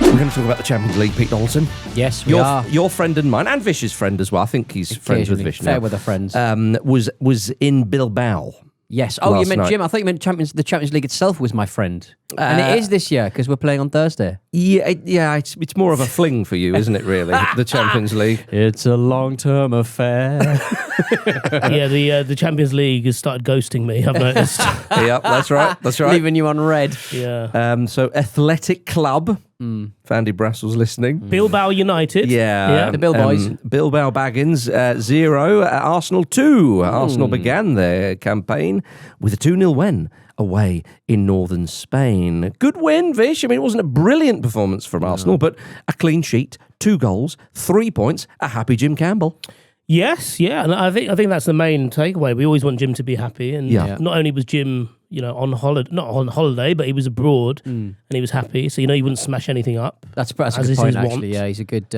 We're going to talk about the Champions League, Pete Donaldson. Yes, we are. Your friend and mine, and Vish's friend as well. I think he's friends with Vish now. Fair weather friends. Was in Bilbao. Yes. Oh, you meant night. Jim. I thought you meant the Champions League itself was my friend. And it is this year because we're playing on Thursday. Yeah. It's more of a fling for you, isn't it? Really, the Champions League. It's a long-term affair. The Champions League has started ghosting me, I've noticed. Yeah, that's right. Leaving you on red. Yeah. So Athletic Club. Fandy Brassel's listening. Bilbao United. Yeah. The Bill boys. Bilbao Baggins 0, Arsenal 2. Arsenal began their campaign with a 2-0 win away in northern Spain. Good win, Vish. I mean, it wasn't a brilliant performance from Arsenal, but a clean sheet, 2 goals, 3 points, a happy Jim Campbell. Yes, yeah, and I think that's the main takeaway. We always want Jim to be happy, and not only was Jim, on holiday, not on holiday, but he was abroad and he was happy. So he wouldn't smash anything up. That's a good point, actually. Yeah, he's a good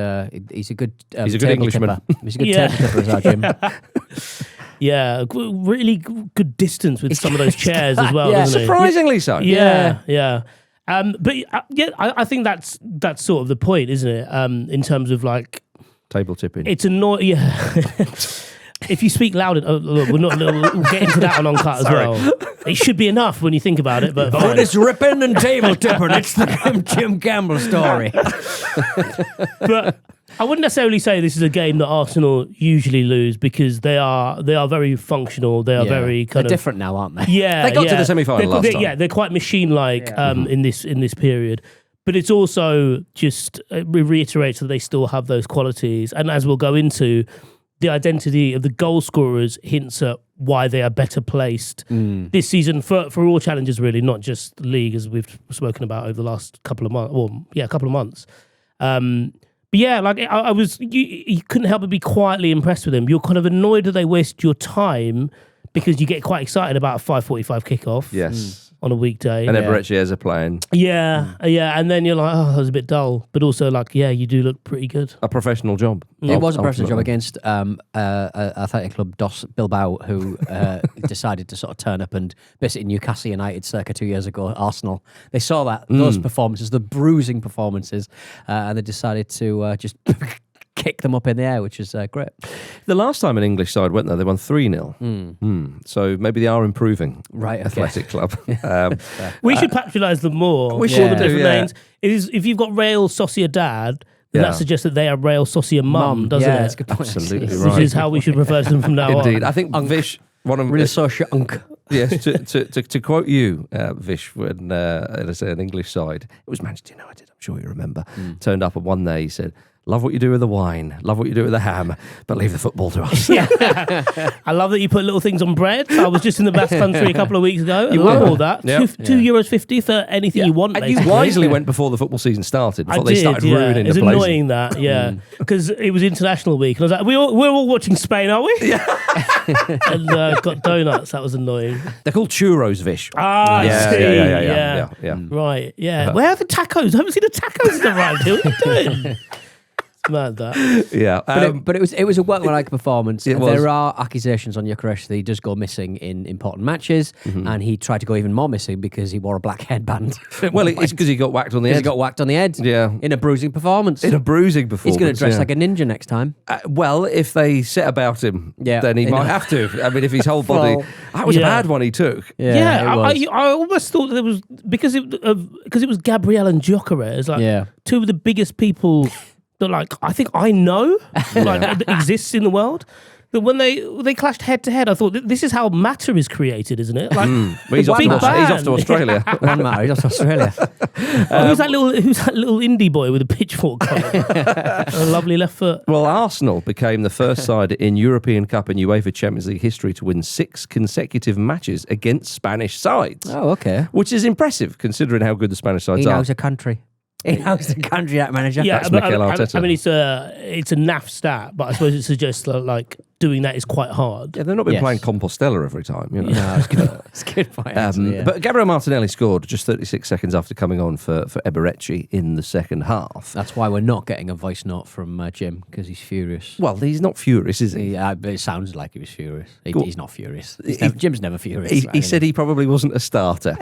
Englishman. He's a good table tipper, as our Jim. Yeah, really good distance with some of those chairs as well. Yeah, doesn't surprisingly so. Yeah. I think that's sort of the point, isn't it? In terms of like. Table tipping. It's annoying. Yeah. If you speak loud, look, we'll get into that on Uncut as well. It should be enough when you think about it, but it's ripping and table tipping. It's the Jim Campbell story. But I wouldn't necessarily say this is a game that Arsenal usually lose because they are very functional. They are very they're different now, aren't they? Yeah, they got to the semi-final last time. Yeah, they're quite machine-like in this period. But it's also just reiterates that they still have those qualities. And as we'll go into, the identity of the goal scorers hints at why they are better placed this season for all challenges, really, not just the league, as we've spoken about over the last couple of months. But yeah, like I was, you couldn't help but be quietly impressed with them. You're kind of annoyed that they waste your time because you get quite excited about a 5:45 kickoff. Yes. On a weekday. And Eberechi's are playing. Yeah. And then you're like, oh, that was a bit dull. But also like, yeah, you do look pretty good. A professional job. It was a professional job against Athletic Club Dos Bilbao, who decided to sort of turn up and basically Newcastle United circa 2 years ago, Arsenal. They saw those performances, the bruising performances, and they decided to just kick them up in the air, which is great. The last time an English side went there, they won 3-0. So maybe they are improving. Right, okay. Athletic Club. We should patronise them more. We should do, names. It is, if you've got Real Sociedad, then that suggests that they are Real Socia Mum, doesn't it? That's a good point. Absolutely right. Which is how we should refer to them from now on. Indeed. I think Vish... Real Socia Unk. Yes, to quote you, Vish, when let's say an English side, it was Manchester United, I'm sure you remember, turned up and one day he said, love what you do with the wine, love what you do with the ham, but leave the football to us. Yeah. I love that you put little things on bread. I was just in the Basque Country a couple of weeks ago. I love all that. Yep. €2.50 for anything you want, And basically. you wisely went before the football season started, before they started ruining It was the place. annoying that, because it was International Week. And I was like, we're all watching Spain, are we? Yeah. And got donuts. That was annoying. They're called churros, Vish. Ah, I see. Yeah. Right, yeah. Where are the tacos? I haven't seen the tacos around here. What are you doing? Mad that. Yeah. But it was a workmanlike performance. It was. There are accusations on Gyökeres that he does go missing in important matches, and he tried to go even more missing because he wore a black headband. Well, it's because he got whacked on the head. He got whacked on the head. Yeah. In a bruising performance. In a bruising performance. He's going to dress like a ninja next time. Well, if they set about him, then he might have to. I mean, if his whole body... That was a bad one he took. I almost thought that there was... Because it was Gabriel and Gyökeres, like two of the biggest people... that I think I know that exists in the world. That when they clashed head to head, I thought this is how matter is created, isn't it? Like he's off to Australia. One matter, he's off to Australia. Who's that little indie boy with a pitchfork on it? A lovely left foot. Well, Arsenal became the first side in European Cup and UEFA Champions League history to win 6 consecutive matches against Spanish sides. Oh, okay. Which is impressive considering how good the Spanish sides are. He knows a country. He knows the country, that manager. Yeah, that's Mikel Arteta. I mean, it's a naff stat, but I suppose it suggests that doing that is quite hard. Yeah, they've not been playing Compostela every time. You know? No, it's good. It's good point. But Gabriel Martinelli scored just 36 seconds after coming on for Eberechi in the second half. That's why we're not getting a voice note from Jim, because he's furious. Well, he's not furious, is he? It sounds like he was furious. He's not furious. Jim's never furious. He said he probably wasn't a starter.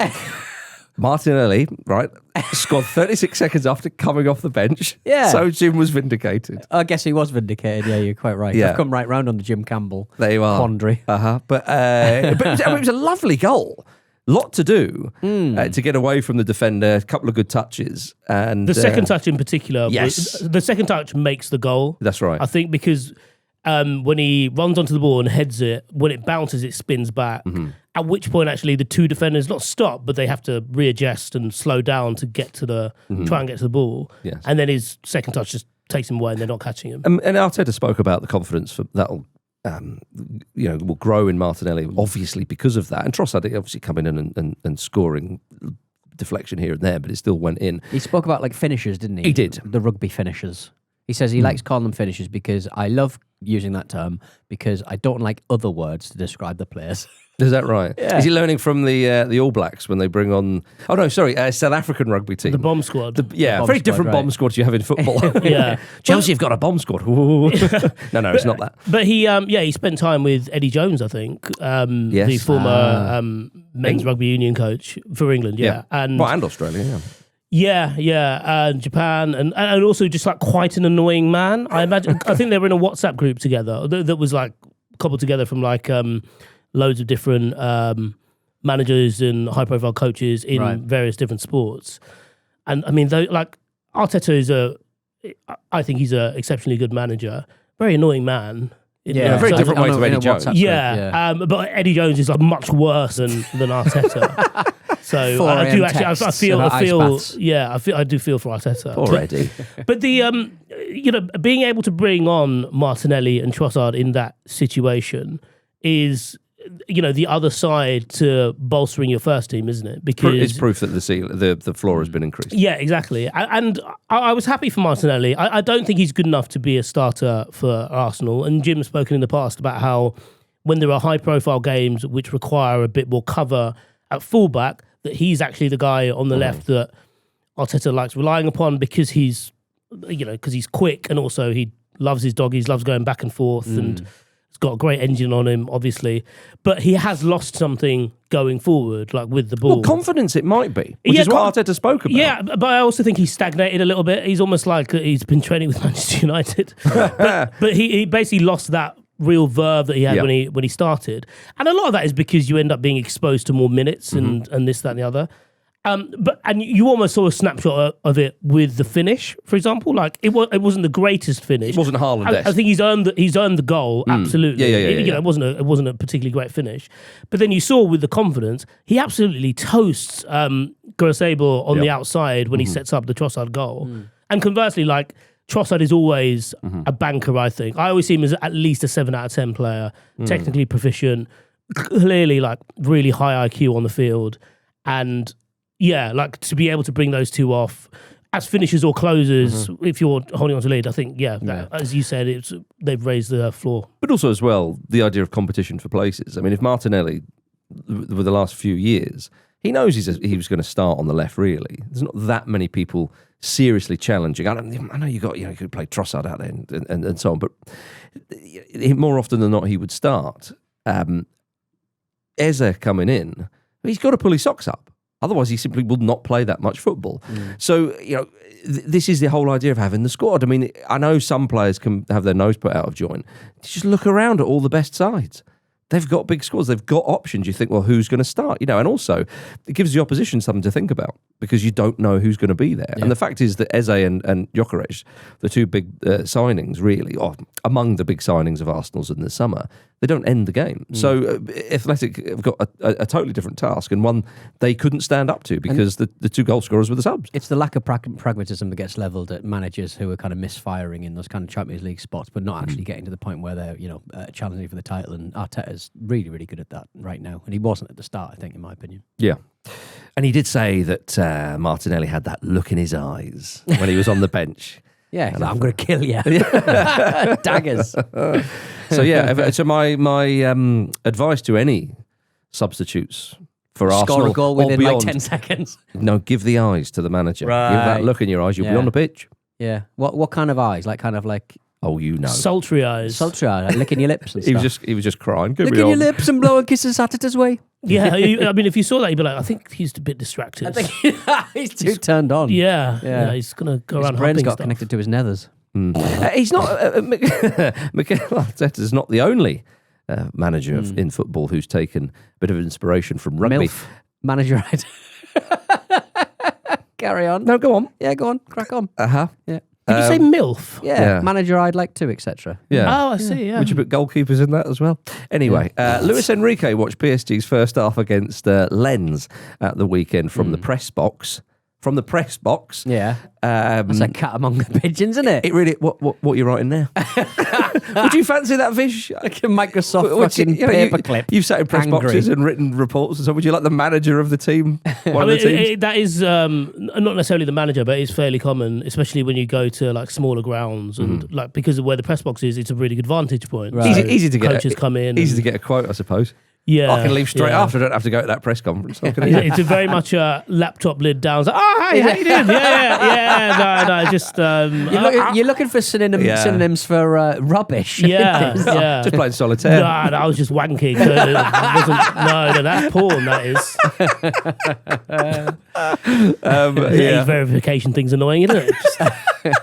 Martinelli, right, scored 36 seconds after coming off the bench. Yeah. So Jim was vindicated. I guess he was vindicated. Yeah, you're quite right. Yeah. I've come right round on the Jim Campbell There you are. quandary. But I mean, it was a lovely goal. Lot to do to get away from the defender. A couple of good touches. And The second touch in particular, yes. the second touch makes the goal. That's right. I think because when he runs onto the ball and heads it, when it bounces, it spins back. At which point, actually, the two defenders not stop, but they have to readjust and slow down to get to the try and get to the ball. Yes. And then his second touch just takes him away, and they're not catching him. And Arteta spoke about the confidence for that'll. Will grow in Martinelli, obviously, because of that. And Trossard obviously coming in and scoring deflection here and there, but it still went in. He spoke about like finishers, didn't he? He did. The rugby finishers. He says he likes calling them finishers because I love using that term because I don't like other words to describe the players. Is that right? Yeah. Is he learning from the All Blacks when they bring on? Oh no, sorry, South African rugby team. The bomb squad. The bomb very squad, different right. bomb squad you have in football. Yeah. Chelsea have got a bomb squad. Ooh. No, it's not that. But he spent time with Eddie Jones, I think, Yes. the former men's rugby union coach for England. Yeah, and Australia. and Japan, and also just like quite an annoying man. I think they were in a WhatsApp group together that was like cobbled together from like loads of different managers and high-profile coaches in various different sports. And I mean, like Arteta I think he's an exceptionally good manager. Very annoying man. Yeah, very different way to Eddie Jones. But Eddie Jones is like much worse than Arteta. So I do actually, I do feel for Arteta. Poor Eddie. But the being able to bring on Martinelli and Trossard in that situation is the other side to bolstering your first team, isn't it? Because it's proof that the floor has been increased. Yeah, exactly. And I was happy for Martinelli. I don't think he's good enough to be a starter for Arsenal. And Jim's spoken in the past about how when there are high-profile games which require a bit more cover at fullback, that he's actually the guy on the left that Arteta likes relying upon because he's quick and also he loves his doggies, loves going back and forth and he's got a great engine on him, obviously. But he has lost something going forward, like with the ball. Well, confidence it might be, which is what Arteta spoke about. Yeah, but I also think he's stagnated a little bit. He's almost like he's been training with Manchester United. but he basically lost that real verve that he had when he started. And a lot of that is because you end up being exposed to more minutes and this, that, and the other. And you almost saw a snapshot of it with the finish, for example. Like it wasn't the greatest finish. It wasn't Haaland-esque. I think he's earned the goal absolutely. Yeah. It wasn't a particularly great finish, but then you saw with the confidence he absolutely toasts Grosable on the outside when he sets up the Trossard goal. And conversely, like Trossard is always a banker. I think I always see him as at least a 7 out of 10 player, technically proficient, clearly like really high IQ on the field, and. Yeah, like to be able to bring those two off as finishers or closers, if you're holding on to lead, I think, as you said, they've raised the floor. But also as well, the idea of competition for places. I mean, if Martinelli, with the last few years, he knows he was going to start on the left, really. There's not that many people seriously challenging. I know you could play Trossard out there and so on, but more often than not, he would start. Eze coming in, he's got to pull his socks up. Otherwise, he simply will not play that much football. So, this is the whole idea of having the squad. I mean, I know some players can have their nose put out of joint. Just look around at all the best sides. They've got big squads. They've got options. You think, well, who's going to start? And also, it gives the opposition something to think about because you don't know who's going to be there. Yeah. And the fact is that Eze and Gyökeres, the two big signings, really, or among the big signings of Arsenal's in the summer, they don't end the game. So Athletic have got a totally different task and one they couldn't stand up to because the two goal scorers were the subs. It's the lack of pragmatism that gets levelled at managers who are kind of misfiring in those kind of Champions League spots, but not actually getting to the point where they're challenging for the title. And Arteta's really, really good at that right now. And he wasn't at the start, I think, in my opinion. Yeah. And he did say that Martinelli had that look in his eyes when he was on the bench. Yeah, I'm going to kill you. Daggers. So my advice to any substitutes for Arsenal, score a goal within beyond, like 10 seconds. No, give the eyes to the manager. Right. Give that look in your eyes. You'll be on the pitch. Yeah. What kind of eyes? Like kind of like Oh, you know. Sultry eyes. Sultry eye, like licking your lips and stuff. He was just crying. Give me Licking your on. lips and blowing kisses at it as way. Yeah, I mean, if you saw that, you'd be like, I think he's a bit distracted. I think he's too turned on. Yeah, he's going to go His around brain's humping got stuff. connected to his nethers. He's not. Mikel Arteta is not the only manager in football who's taken a bit of inspiration from rugby. MILF. Manager right. Carry on. No, go on. Yeah, go on. Crack on. Uh-huh. Yeah. Did you say MILF? Yeah. Manager I'd like to, etc. Yeah. Oh, I see, yeah. Would you put goalkeepers in that as well? Anyway, Luis Enrique watched PSG's first half against Lens at the weekend from the press box. From the press box. Yeah. That's a cat among the pigeons, isn't it? It really. What are you writing now? Would you fancy that, Vish? Like a Microsoft What's it- fucking you know, paperclip. You've sat in press Angry. boxes and written reports, and so would you like the manager of the team? One I of mean, the teams? that is not necessarily the manager, but it's fairly common, especially when you go to like smaller grounds and like because of where the press box is, it's a really good vantage point. Right. So Easy to get. coaches come in. Easy and- to get a quote, I suppose. Yeah, I can leave straight yeah. after. I don't have to go to that press conference. I can- It's a very much a laptop lid down. It's like, oh, hey, how you doing? No, just You're looking for synonyms for rubbish. yeah. Just playing solitaire. No, I was just wanking. So it wasn't, no, that's porn. That is. Yeah. Verification thing's annoying, isn't it?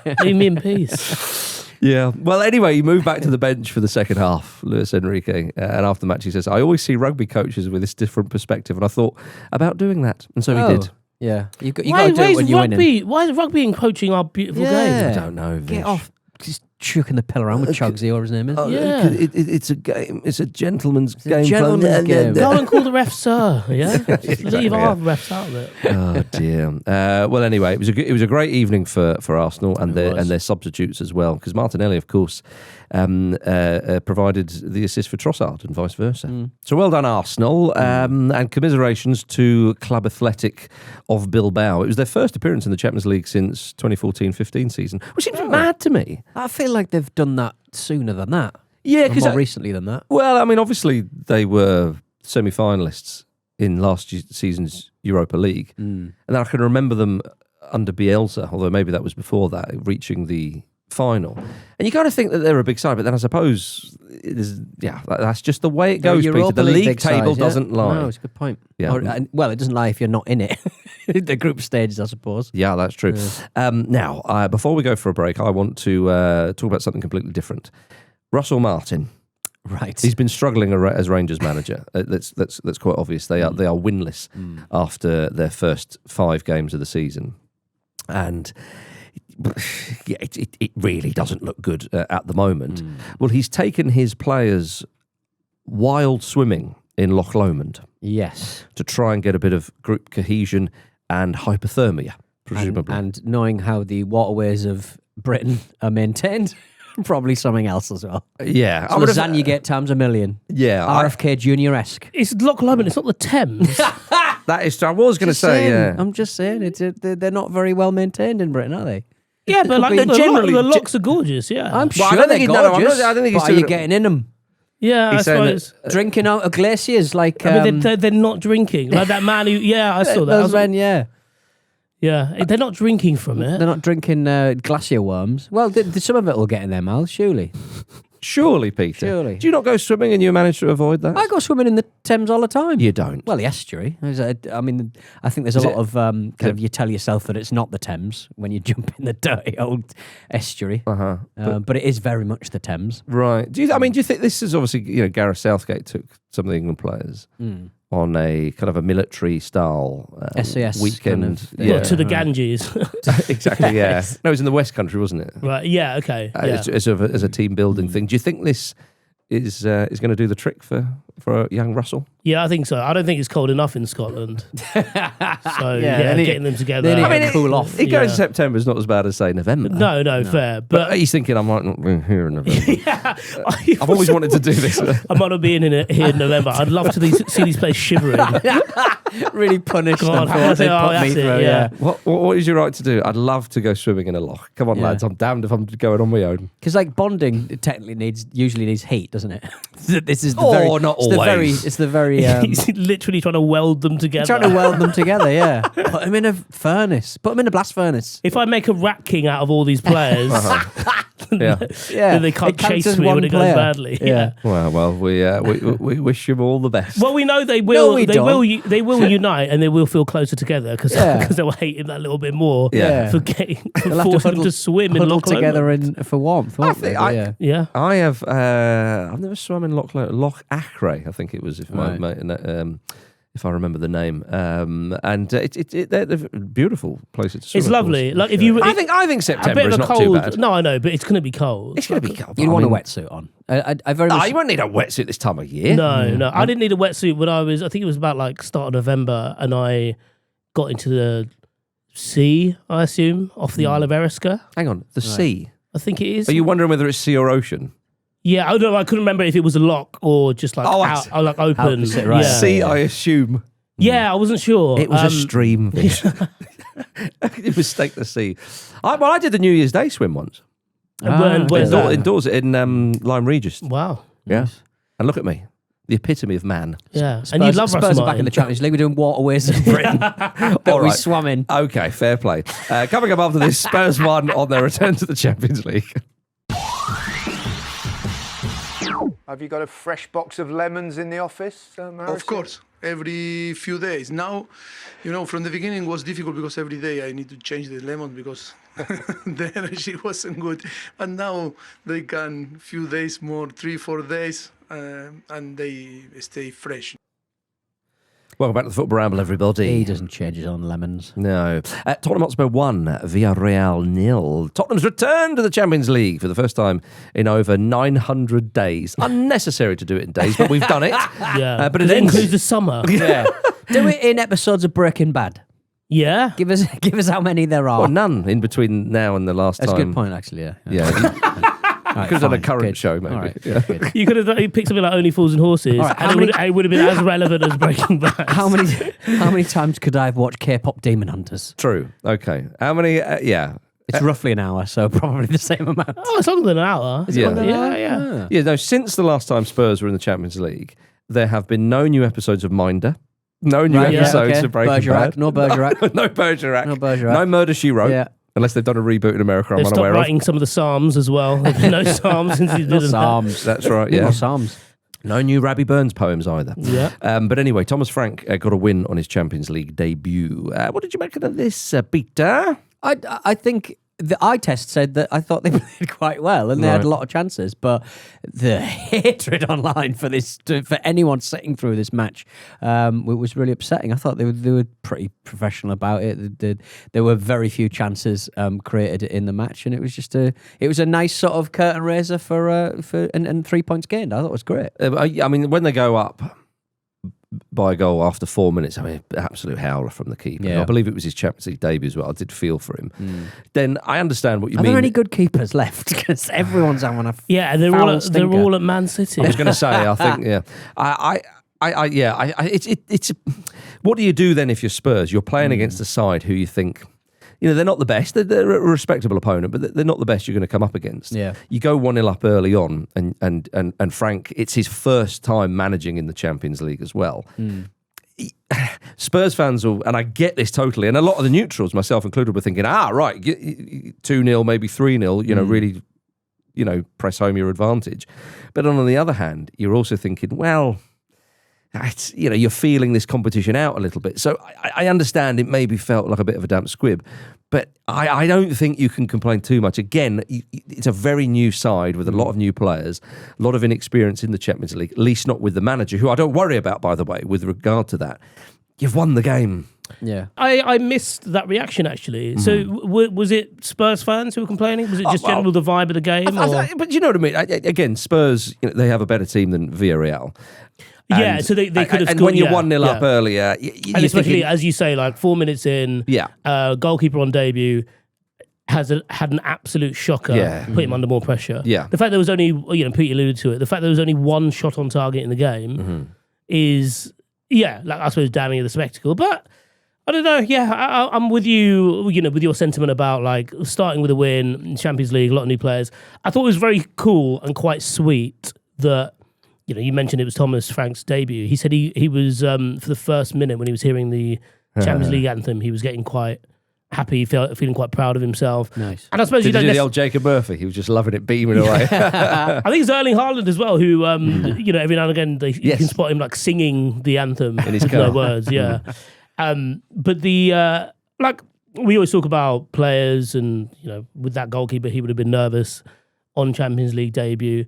Just leave me in peace. Yeah. Well, anyway, he moved back to the bench for the second half, Luis Enrique. And after the match, he says, I always see rugby coaches with this different perspective. And I thought about doing that. And so he did. Yeah. You got to Why do it when is you're winning. rugby? Why is rugby and coaching our beautiful Yeah. games? I don't know, Vish. Get off. Just chucking the pill around with Chugsy, or his name is. Oh, Yeah. It's a game. It's a gentleman's game. gentleman's game. Go and call the ref, sir. Yeah, just leave our refs out of it. Oh dear. Well, anyway, it was a great evening for Arsenal and was. their substitutes as well, because Martinelli, of course, provided the assist for Trossard and vice versa. So well done, Arsenal, and commiserations to Club Athletic of Bilbao. It was their first appearance in the Champions League since 2014-15 season, which seems mad to me. I feel like they've done that sooner than that. Yeah, Or because more recently than that. well, I mean, obviously they were semi-finalists in last season's Europa League, and then I can remember them under Bielsa, although maybe that was before that, reaching the final. And you kind of think that they're a big side, but then I suppose it is, that's just the way it goes, Peter. Europa The league league big table size, yeah. doesn't lie. No, it's a good point. Yeah. Well, it doesn't lie if you're not in it. The group stages, I suppose. Yeah, that's true. Now, before we go for a break, I want to talk about something completely different. Russell Martin. Right. He's been struggling as Rangers manager. That's quite obvious. They are winless after their first 5 games of the season, and yeah, it really doesn't look good at the moment. Well, he's taken his players wild swimming in Loch Lomond Yes. to try and get a bit of group cohesion and hypothermia, presumably. And knowing how the waterways of Britain are maintained, probably something else as well. yeah, So lasagna get times a million. Yeah, RFK Junior-esque. It's Loch Lomond. It's not the Thames. that is true. I was going to Just say, saying. yeah. I'm just saying, they're not very well maintained in Britain, are they? yeah, but like They're the generally- locks are gorgeous. Yeah, I'm Well, I sure don't they're think he- no, no, I'm gorgeous. not- I don't think he's but are you doing it- getting in them? yeah. I He's saying suppose. Drinking out of glaciers like... I mean, they're not drinking. Like that man who, I saw that. I those was- men, yeah. Yeah, they're not drinking from it. They're not drinking glacier worms. Well, some of it will get in their mouths, surely. Surely, Peter. Surely. Do you not go swimming and you manage to avoid that? I go swimming in the Thames all the time. You don't. Well, the estuary. I mean, I think there's a lot of kind of you tell yourself that it's not the Thames when you jump in the dirty old estuary. But it is very much the Thames. Right. Do you think this is obviously, Gareth Southgate took some of the England players on a kind of a military style SAS weekend. kind of, Well, to the Ganges. Exactly, yeah. No, it was in the West Country, wasn't it? Right, yeah, okay. Yeah. As a team building thing. Do you think this is going to do the trick for young Russell? Yeah, I think so. I don't think it's cold enough in Scotland. So, they need- getting them together. they need to cool off. It goes in September is not as bad as, say, November. No, fair. But But he's thinking, I might not be here in November. yeah, I've always wanted to do this. I might not be here in November. I'd love to see these players shivering. Really punished God, them for what they oh, put me that's it, through. yeah. What is your right to do? I'd love to go swimming in a loch. Come on, Yeah. lads. I'm damned if I'm going on my own. Because like bonding, it technically usually needs heat, doesn't it? This is the Oh, very, not it's the very, always. it's the very. He's literally trying to weld them together. Trying to weld them together, yeah. Put them in a furnace. Put them in a blast furnace. If I make a rat king out of all these players, Yeah. Yeah, they can't it counts chase as me one when it goes player. badly. Yeah. Well, we wish you all the best. Well, we know they will. No, we they don't. will. They will unite, and they will feel closer together because Yeah. they will hate him that little bit more. Yeah. For getting They'll have to forcing him huddle- to swim in Huddle Loch together Lomond. for warmth, won't think they? I- Yeah. Yeah. I have. I've never swum in Loch Acre, I think it was, if I remember the name. And they're beautiful places to swim. It's of lovely. course. Like if you, I think a September bit is of a not too cold. bad. No, I know, but it's going to be cold. It's going to be cold. You'd I want a mean, wetsuit on. I very No, much. you won't need a wetsuit this time of year. No. I didn't need a wetsuit when I think it was about like start of November, and I got into the sea, I assume, off the Isle of Eriska. Hang on, the sea. I think it is. Are you wondering whether it's sea or ocean? Yeah, I don't know. I couldn't remember if it was a lock or just like Oh, I out, see. like open. Opposite, right. Yeah. Sea, I assume. Yeah, I wasn't sure. It was a stream. You mistake the sea. I did the New Year's Day swim once. Where's that? Indoors in Lyme Regis. Wow. Yeah. And look at me. The epitome of man. Yeah. And you love Spurs Russ are back in the Champions League. We're doing waterways in Britain that All we right. swam in. Okay, fair play. Coming up after this, Spurs won on their return to the Champions League. Have you got a fresh box of lemons in the office, Harrison? Of course, every few days. Now, from the beginning it was difficult because every day I need to change the lemon because the energy wasn't good. But now they can few days more, 3-4 days, and they stay fresh. Welcome back to the Football Ramble, everybody. He doesn't change his own lemons. No. Tottenham Hotspur 1, Villarreal 0. Tottenham's returned to the Champions League for the first time in over 900 days. Unnecessary to do it in days, but we've done it. Yeah. But it it ends. includes the summer. Yeah. Do it in episodes of Breaking Bad. Yeah. Give us how many there are. Well, none in between now and the last That's time. a good point, actually. Yeah. Yeah. Right, Could have done a fine, current good. show, maybe. All right, Yeah. good. You could have picked something like Only Fools and Horses, All right, and it would have been as relevant as Breaking Bad. How many times could I have watched K-pop Demon Hunters? True. Okay. How many? Yeah. It's roughly an hour, so probably the same amount. Oh, it's longer than an hour. Yeah. Longer than an hour? Yeah. Yeah, no, since the last time Spurs were in the Champions League, there have been no new episodes of Minder, no new Right, yeah, episodes okay. of Breaking Bergerac, Bad. no Bergerac. No Bergerac. No Bergerac. No Murder, She Wrote. Yeah. Unless they've done a reboot in America I'm They've stopped unaware of. writing some of the Psalms as well. There's been no Psalms since he's No did Psalms. That's right, No yeah. more Psalms. No new Rabbie Burns poems either. Yeah. But anyway, Thomas Frank got a win on his Champions League debut. What did you make of this, Peter? I think the eye test said that I thought they played quite well and they had Right. a lot of chances, but the hatred online for anyone sitting through this match was really upsetting. I thought they were pretty professional about it. There were very few chances created in the match, and it was just a nice sort of curtain raiser for and 3 points gained. I thought it was great. I mean, when they go up by a goal after 4 minutes, I mean, absolute howler from the keeper. Yeah. I believe it was his Champions League debut as well. I did feel for him. Then I understand what you Are mean. there any good keepers left? Because everyone's having a Yeah, and they're foul stinker. all at Man City. I was going to say, I think, yeah. It's what do you do then if you're Spurs? You're playing against a side who you think, they're not the best. They're a respectable opponent, but they're not the best you're going to come up against. Yeah. You go 1-0 up early on, and Frank, it's his first time managing in the Champions League as well. Spurs fans will, and I get this totally, and a lot of the neutrals, myself included, were thinking, right, 2-0, maybe 3-0, really, press home your advantage. But on the other hand, you're also thinking, well, it's, you're feeling this competition out a little bit. So I understand it maybe felt like a bit of a damp squib, but I don't think you can complain too much. Again, it's a very new side with a lot of new players, a lot of inexperience in the Champions League, at least not with the manager, who I don't worry about, by the way, with regard to that. You've won the game. Yeah. I missed that reaction actually. So was it Spurs fans who were complaining? Was it just general the vibe of the game? But you know what I mean? Again, Spurs, they have a better team than Villarreal. Yeah, so they could have and scored. when you're yeah, 1-0 up yeah. earlier, And especially as you say, like 4 minutes in, goalkeeper on debut had an absolute shocker. Yeah. Put him under more pressure. Yeah. The fact there was only, Pete alluded to it. The fact there was only one shot on target in the game is, I suppose damning of the spectacle. But I don't know. Yeah, I'm with you. With your sentiment about like starting with a win in Champions League, a lot of new players. I thought it was very cool and quite sweet that. You mentioned it was Thomas Frank's debut. He said he was for the first minute when he was hearing the Champions League anthem, he was getting quite happy, feeling quite proud of himself. Nice. And I suppose Did he do the old Jacob Murphy? He was just loving it, beaming away. I think it's Erling Haaland as well, who every now and again you can spot him like singing the anthem in his with car. no words. Yeah, but the we always talk about players, and with that goalkeeper, he would have been nervous on Champions League debut.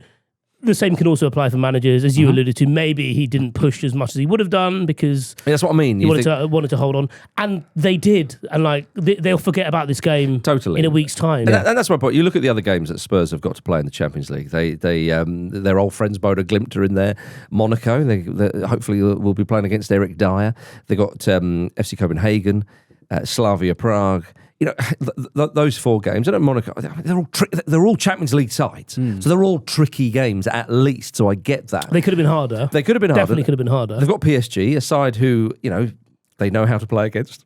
The same can also apply for managers, as you alluded to. Maybe he didn't push as much as he would have done because that's what I mean. He wanted to hold on, and they did. And they'll forget about this game totally in a week's time. And that's my point. You look at the other games that Spurs have got to play in the Champions League. Their old friends Bodo Glimt are in there. Monaco, they hopefully will be playing against Eric Dyer. They got FC Copenhagen, Slavia Prague. Those 4 games. And at Monaco, they're all Champions League sides, so they're all tricky games at least. So I get that They could have been harder. Definitely could have been harder. They've got PSG, a side who they know how to play against.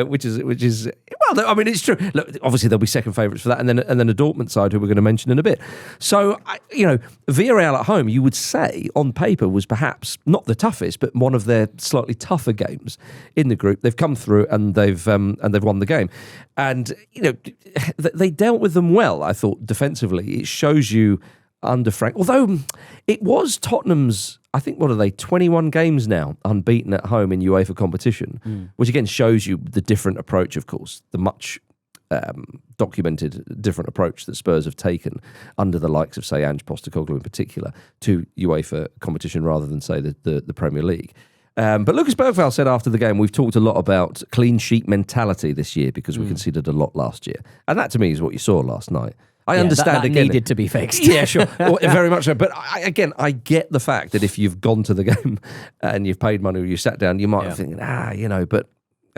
Which is well, I mean, it's true. Look, obviously there'll be second favourites for that, and then a Dortmund side who we're going to mention in a bit. So Villarreal at home, you would say on paper was perhaps not the toughest, but one of their slightly tougher games in the group. They've come through and they've won the game, and they dealt with them well. I thought defensively, it shows you under Frank, although it was Tottenham's, I think, what are they, 21 games now unbeaten at home in UEFA competition, which again shows you the different approach, of course, the much documented different approach that Spurs have taken under the likes of, say, Ange Postecoglou in particular, to UEFA competition rather than, say, the Premier League. But Lucas Bergvall said after the game, we've talked a lot about clean sheet mentality this year because we conceded a lot last year. And that to me is what you saw last night. I understand that again. Needed to be fixed. Yeah, sure. Well, very much so. But I get the fact that if you've gone to the game and you've paid money or you sat down, you might have thinking, but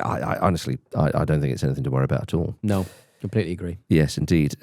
I honestly, I don't think it's anything to worry about at all. No, completely agree. Yes, indeed.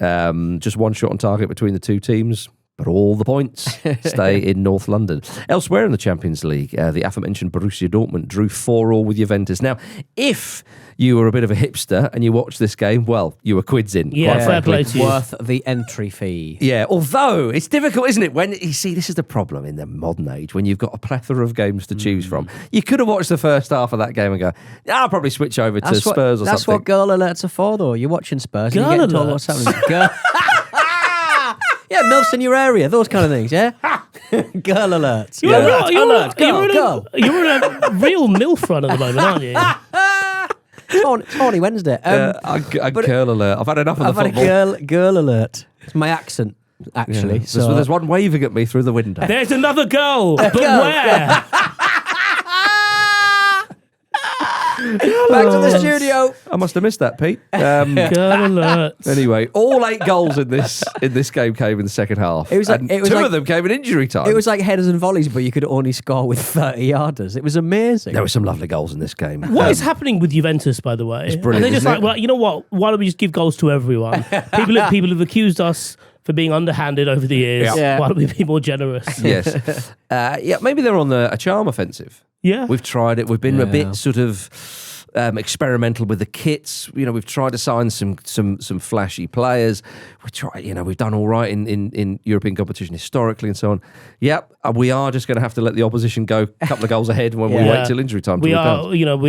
Just one shot on target between the two teams, but all the points stay in North London. Elsewhere in the Champions League, the aforementioned Borussia Dortmund drew 4-4 with Juventus. Now, if you were a bit of a hipster and you watched this game, well, you were quids in. Yeah, quite fair frankly. play to you. Worth the entry fee. Yeah, although it's difficult, isn't it? When you see, this is the problem in the modern age when you've got a plethora of games to choose from. You could have watched the first half of that game and go, I'll probably switch over to Spurs or something. That's what girl alerts are for, though. You're watching Spurs Girl and you get told what's happening. Yeah, MILFs in your area, those kind of things, yeah? Girl alerts. You're Girl. in a real MILF run at the moment, aren't you? It's Horny Wednesday. Girl alert. I've had enough of I've the had football. a girl alert. It's my accent, actually. Yeah. So There's one waving at me through the window. There's another girl, but Girl. where? back to the studio. I must have missed that, Pete. Girl alert. Anyway, all 8 goals in this game came in the second half. It was like- And it was 2 like- of them came in injury time. It was like headers and volleys, but you could only score with 30 yarders. It was amazing. There were some lovely goals in this game. What is happening with Juventus, by the way? It's brilliant, And they're just isn't like, it? well, you know what? Why don't we just give goals to everyone? People have accused us for being underhanded over the years. Yeah. Why don't we be more generous? Yes. Maybe they're on a charm offensive. Yeah. We've tried it. We've been a Yeah. bit sort of experimental with the kits. We've tried to sign some flashy players. We've done all right in European competition historically and so on. Yep, we are just going to have to let the opposition go a couple of goals ahead when we wait till injury time. We are,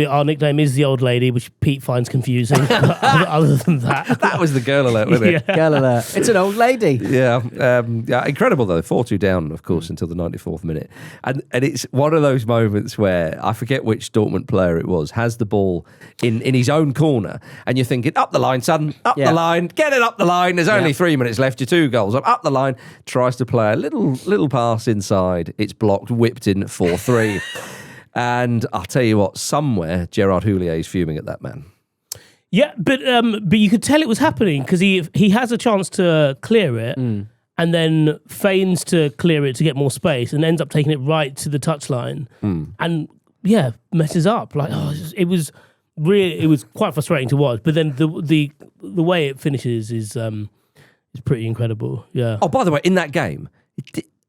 our nickname is the old lady, which Pete finds confusing. But other than that, That was the girl alert, wasn't it? Girl alert. It's an old lady. Yeah, incredible though. 4-2 down, of course, until the 94th minute, and it's one of those moments where I forget which Dortmund player it was has the ball in his own corner, and you're thinking, up the line, son, up the line, get it up the line. There's only 3 minutes left. You're 2 goals up the line. Tries to play a little pass inside. It's blocked, whipped in 4-3, and I'll tell you what, somewhere Gerard Houllier is fuming at that man. yeah, but you could tell it was happening because he has a chance to clear it. And then feigns to clear it to get more space, and ends up taking it right to the touchline, and messes up. Like it was quite frustrating to watch. But then the way it finishes is pretty incredible. Yeah. Oh, by the way, in that game,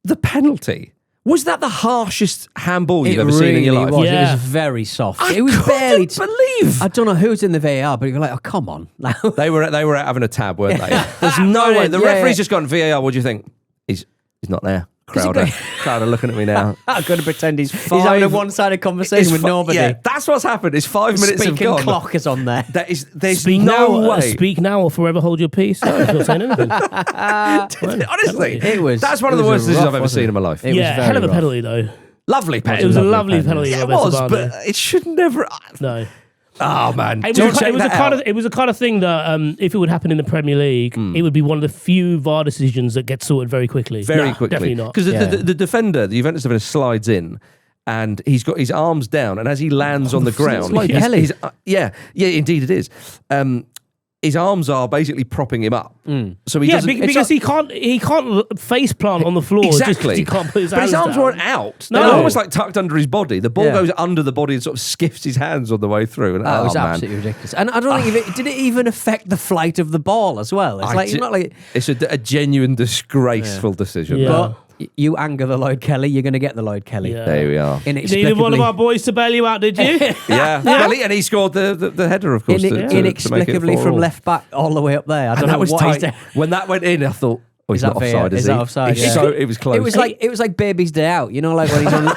the penalty. Was that the harshest handball you've ever seen in your life? Was. Yeah. It was very soft. I it was barely. believe. I don't know who's in the VAR, but you're like, oh, come on. They were having a tab, weren't they? There's no way. The referee's just gone, VAR, what do you think? He's not there. Crowd are looking at me now. I'm going to pretend he's having a one-sided conversation with nobody. Yeah, that's what's happened. It's 5 minutes have Speaking gone. clock is on there. There's Speak no now, way. speak now, or forever hold your peace. No, I'm not saying anything. Honestly, that's one of the worst decisions I've ever seen in my life. It was Yeah, very hell of a rough. penalty though. Lovely penalty. It was a lovely lovely penalty. It Roberto was, Bano. but it should never. No. Oh man, It do was, check it was that a kind out. of it was a kind of thing that if it would happen in the Premier League, it would be one of the few VAR decisions that gets sorted very quickly. Very No, quickly. definitely not. Because Yeah. the defender, the Juventus defender, slides in. And he's got his arms down, and as he lands on the ground, like Kelly. yeah, indeed it is. His arms are basically propping him up, so he Yeah, doesn't. because he can't face plant on the floor just 'cause Exactly. he can't put his but hands his arms down. weren't out. No. They're almost like tucked under his body. The ball Yeah. goes under the body and sort of skiffs his hands on the way through. And, That was man. absolutely ridiculous. And I don't think did it even affect the flight of the ball as well? It's like, not like... It's a genuine disgraceful decision. Yeah. But you anger the Lloyd Kelly, you're going to get the Lloyd Kelly. Yeah. There we are. You needed one of our boys to bail you out, did you? Yeah. Well, and he scored the header, of course, to make it Inexplicably 4-4. from left back all the way up there. I don't And know that was what he's tight. doing. When that went in, I thought, oh, he's Is not that offside, fair? is Is he? that offside? It's Yeah. it was close. It was like Baby's Day Out. You know, like when he's on.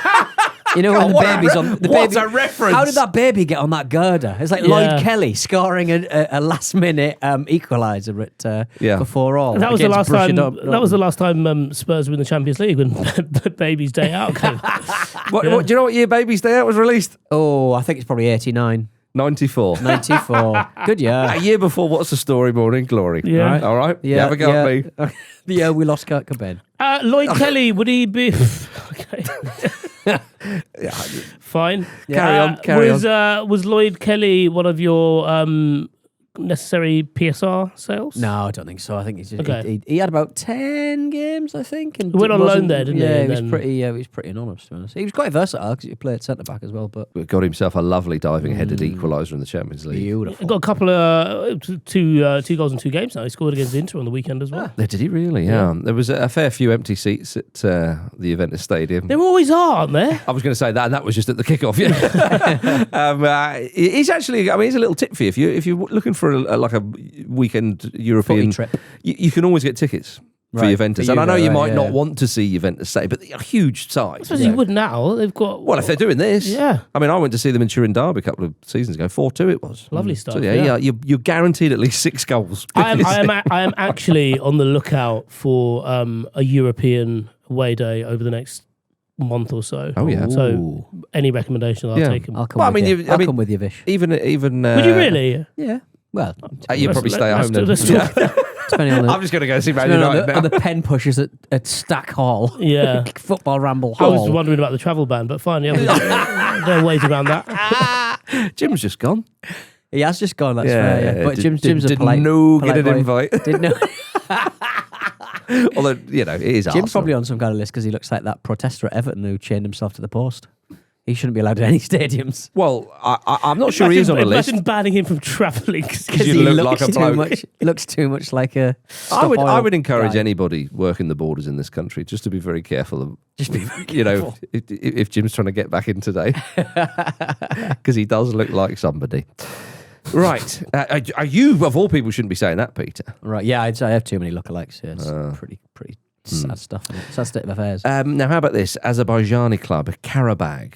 You know when the what a baby's re- on. The what baby, a reference. How did that baby get on that girder? It's like Yeah. Lloyd Kelly scoring a last minute equaliser at Yeah. for 4-4. That was the against last Borussia time. Dortmund. That was the last time Spurs were in the Champions League when Baby's Day Out came. What, do you know what year Baby's Day Out was released? Oh, I think it's probably 89, 94. 94. Good year. A year before What's the Story? Morning Glory. Yeah. All right? You have a go at me. The year we lost Kurt Cobain. Lloyd Kelly, would he be? Okay. Fine. Carry on. Was Lloyd Kelly one of your necessary PSR sales? No, I don't think so. I think he's just, Okay. he had about 10 games, I think. And He went on wasn't- loan there, didn't he? Yeah, And he then- was pretty anonymous, to be honest. He was quite versatile because he played centre back as well. But Got himself a lovely diving headed equaliser in the Champions League. beautiful. Got a couple of two goals in 2 games now. He scored against Inter on the weekend as well. Did he really? Yeah. There was a fair few empty seats at the Juventus Stadium. There always are, aren't there? I was going to say that, and that was just at the kickoff. Yeah, he's actually. I mean, he's a little tip for you if you're looking for like a weekend European Footy trip. You can always get tickets for Right, Juventus, for and I know Juve, you right, might yeah. not want to see Juventus stay, but they're a huge side. I suppose you would now. They've got Well, if they're doing this, Yeah. I mean, I went to see them in Turin Derby a couple of seasons ago. 4-2 it was. Lovely stuff, So yeah. you're guaranteed at least 6 goals. I am actually on the lookout for a European away day over the next month or so. Oh, yeah. So any recommendation, I'll Yeah. take them. I'll come Well, I with mean, you. I I'll mean- come with you, Vish. even. Would you really? Yeah. Well, You'd probably stay at home then. Let's Yeah. depending on the, I'm just going to go see Man depending on United the, on now. the pen pushers at Stack Hall. Yeah. Football Ramble I Hall. was wondering about the travel ban, but fine, yeah, there are ways around that. Jim's just gone. He has just gone, that's fair. Yeah. But Jim's a did polite no get polite an boy. invite. Did no. Although, it is Jim's Arsenal. probably on some kind of list because he looks like that protester at Everton who chained himself to the post. He shouldn't be allowed in any stadiums. Well, I'm not sure he is on a list. Imagine banning him from travelling. You he look looks like a too bloke. much. Looks too much like a. I stop would oil encourage guy. anybody working the borders in this country just to be very careful of, Just be very careful. if Jim's trying to get back in today, because he does look like somebody. Right, are you of all people shouldn't be saying that, Peter? Right, yeah, I'd say I have too many lookalikes. Yeah, it's pretty sad stuff. Isn't it? Sad state of affairs. Now, how about this? Azerbaijani club Karabag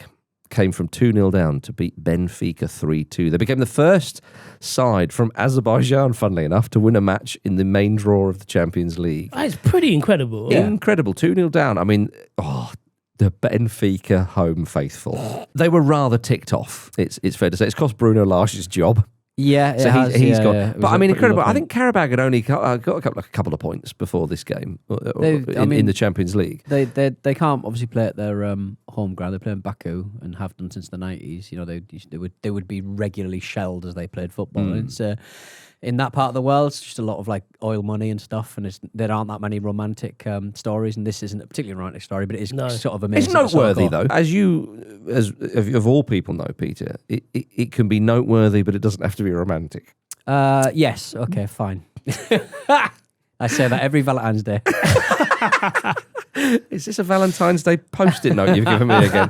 came from 2-0 down to beat Benfica 3-2. They became the first side from Azerbaijan, funnily enough, to win a match in the main draw of the Champions League. It's pretty incredible. Incredible, 2-0 down. I mean, the Benfica home faithful. They were rather ticked off, it's fair to say. It's cost Bruno Lage's job. Yeah, it So has, he's yeah, gone. yeah. It But was I mean, a pretty incredible. low I point. think Karabag had only got a couple of points before this game in the Champions League. They can't obviously play at their home ground. They play in Baku and have done since the 90s. You know, they would be regularly shelled as they played football. And it's in that part of the world, it's just a lot of like oil money and stuff, and there aren't that many romantic stories. And this isn't a particularly romantic story, but it is sort of amazing. It's noteworthy though, as of all people know, Peter. It can be noteworthy, but it doesn't have to be romantic. Yes. Okay. Fine. I say that every Valentine's Day. Is this a Valentine's Day post-it note you've given me again?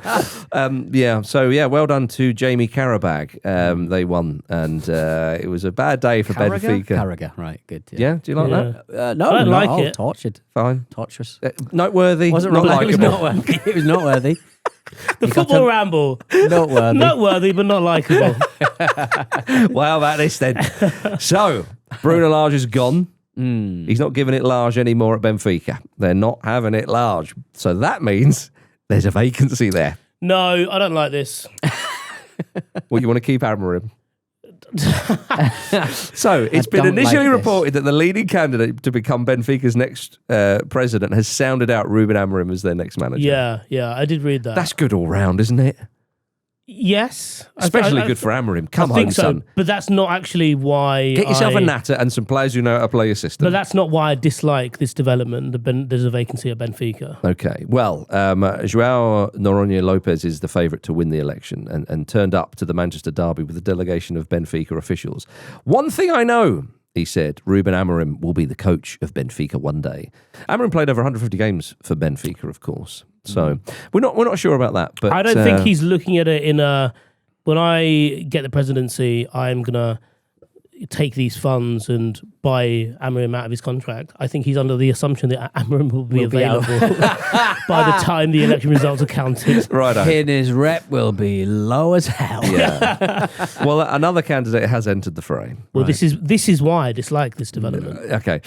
Well done to Jamie Carragher. They won, and it was a bad day for Benfica. Carragher, right, good. Yeah, do you like that? No, I don't like all it. Tortured. Fine. Torturous. Noteworthy, Wasn't not right. It was likeable. noteworthy. It was noteworthy. The football ramble. Noteworthy. Noteworthy, but not likeable. Well, about this then. So, Bruno Lage is gone. He's not giving it large anymore at Benfica. They're not having it large. So that means there's a vacancy there. No, I don't like this. Well, you want to keep Amorim? So it's been don't initially like this. reported that the leading candidate to become Benfica's next president has sounded out Ruben Amorim as their next manager. Yeah, I did read that. That's good all round, isn't it? Yes. Especially good for Amorim. Come I home, think so, son. but that's not actually why. Get yourself a natter and some players who know how to play your system. But that's not why I dislike this development. There's a vacancy at Benfica. Okay. Well, João Noronha Lopez is the favourite to win the election and turned up to the Manchester derby with a delegation of Benfica officials. One thing I know, he said, Ruben Amorim will be the coach of Benfica one day. Amorim played over 150 games for Benfica, of course. So we're not sure about that. But I don't think he's looking at it in a. When I get the presidency, I'm gonna take these funds and buy Amorim out of his contract. I think he's under the assumption that Amorim will be available by the time the election results are counted. Right. And his rep will be low as hell. Yeah. Well, another candidate has entered the fray. Well, this is why I dislike this development. Okay.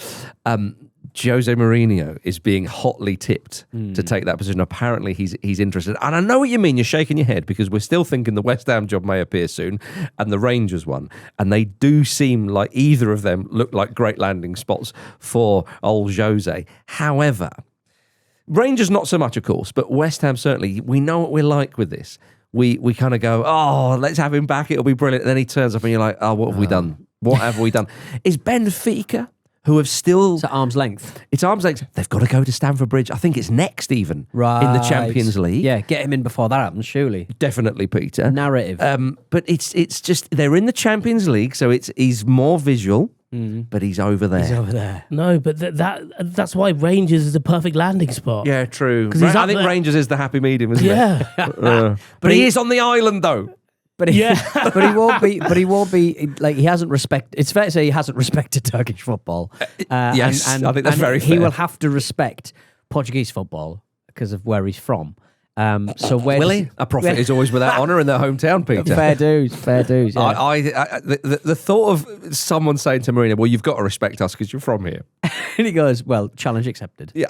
Jose Mourinho is being hotly tipped to take that position. Apparently, he's interested. And I know what you mean. You're shaking your head because we're still thinking the West Ham job may appear soon and the Rangers one. And they do seem like either of them look like great landing spots for old Jose. However, Rangers not so much, of course, but West Ham certainly. We know what we're like with this. We kind of go, oh, let's have him back. It'll be brilliant. And then he turns up and you're like, oh, what have we done? What have we done? Is Benfica, who have still... It's at arm's length. It's arm's length. They've got to go to Stamford Bridge. I think it's next even in the Champions League. Yeah, get him in before that happens, surely. Definitely, Peter. Narrative. But it's just, they're in the Champions League, so he's more visual, but he's over there. He's over there. No, but that's why Rangers is the perfect landing spot. Yeah, true. 'Cause he's I up think there. Rangers is the happy medium, isn't it? Yeah. But he is on the island, though. But he won't be like he hasn't respect. It's fair to say he hasn't respected Turkish football. Yes, I think that's very He fair. will have to respect Portuguese football because of where he's from. So where Will does- he? A prophet is always without honour in their hometown, Peter. Fair dues. Yeah. The thought of someone saying to Mourinho, well, you've got to respect us because you're from here. And he goes, well, challenge accepted. Yeah.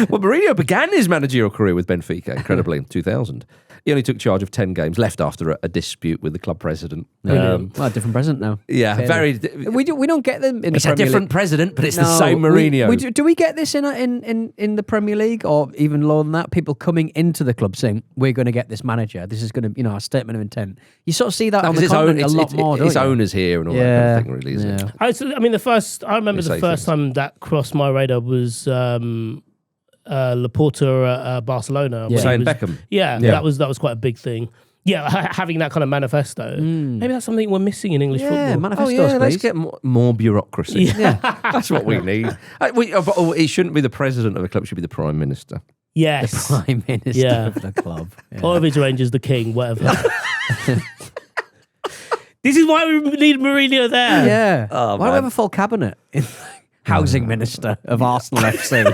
Well, Mourinho began his managerial career with Benfica, incredibly, in 2000. He only took charge of 10 games, left after a dispute with the club president. Well, a different president now. Yeah, Clearly. very... We don't get them in It's the a Premier different League. president, but it's the No, same Mourinho. do we get this in the Premier League or even lower than that? People coming into the club saying, we're going to get this manager. This is going to, a statement of intent. You sort of see that on the continent a lot more, don't It's you? owners here and all that kind of thing, really, isn't it? I remember Say the first things. time that crossed my radar was Laporta at Barcelona. Yeah. when he Saying was- Beckham. Yeah, Yeah. that was quite a big thing. Yeah, having that kind of manifesto. Maybe that's something we're missing in English Yeah, football. manifestos, let's please. get more bureaucracy. Yeah. That's what we need. It shouldn't be the president of a club, it should be the prime minister. Yes. Prime Minister Yeah. of the club. Yeah. Or if it's Rangers, the king, whatever. This is why we need Mourinho there. Yeah. Oh, Why do we man. have a full cabinet? Housing Minister of Arsenal FC.